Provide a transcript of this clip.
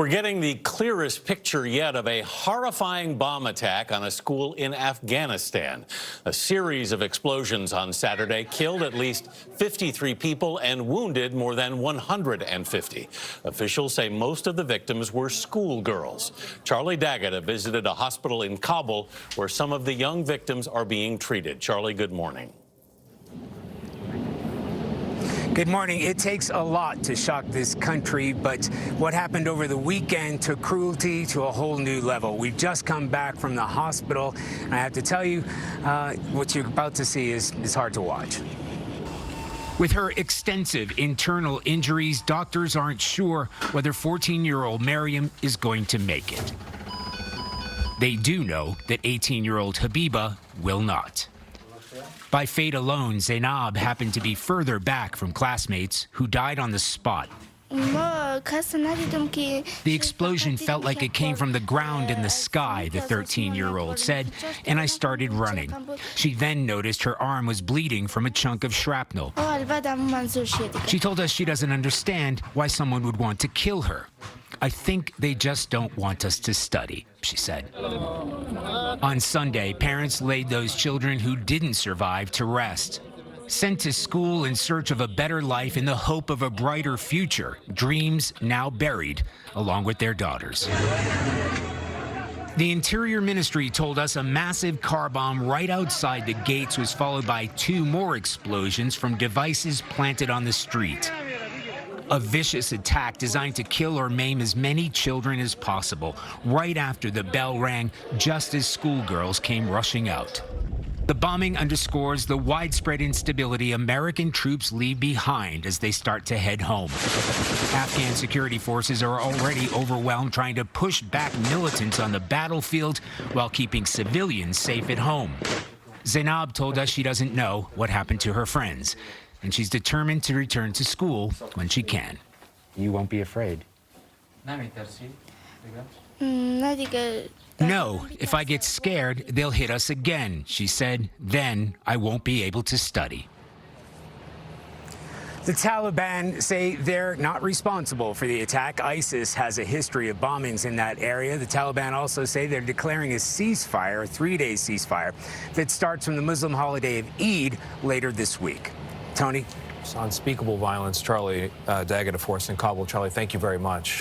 We're getting the clearest picture yet of a horrifying bomb attack on a school in Afghanistan. A series of explosions on Saturday killed at least 53 people and wounded more than 150. Officials say most of the victims were schoolgirls. Charlie Daggett visited a hospital in Kabul where some of the young victims are being treated. Charlie, good morning. Good morning. It takes a lot to shock this country, but what happened over the weekend took cruelty to a whole new level. We've just come back from the hospital, and I have to tell you, what you're about to see is hard to watch. With her extensive internal injuries, doctors aren't sure whether 14-year-old Mariam is going to make it. They do know that 18-year-old Habiba will not. By fate alone, Zainab happened to be further back from classmates who died on the spot. The explosion felt like it came from the ground in the sky, the 13-year-old said, and I started running. She then noticed her arm was bleeding from a chunk of shrapnel. She told us she doesn't understand why someone would want to kill her. I think they just don't want us to study, she said. On Sunday, parents laid those children who didn't survive to rest. Sent to school in search of a better life in the hope of a brighter future, dreams now buried along with their daughters. The Interior Ministry told us a massive car bomb right outside the gates was followed by 2 more explosions from devices planted on the street. A vicious attack designed to kill or maim as many children as possible, right after the bell rang, just as schoolgirls came rushing out. The bombing underscores the widespread instability American troops leave behind as they start to head home. Afghan security forces are already overwhelmed trying to push back militants on the battlefield while keeping civilians safe at home. Zainab told us she doesn't know what happened to her friends, and she's determined to return to school when she can. You won't be afraid. No, if I get scared, they'll hit us again, she said. Then I won't be able to study. The Taliban say they're not responsible for the attack. ISIS has a history of bombings in that area. The Taliban also say they're declaring a ceasefire, a 3-day ceasefire, that starts from the Muslim holiday of Eid later this week. Tony? It's unspeakable violence. Charlie Daggett, of course, in Kabul. Charlie, thank you very much.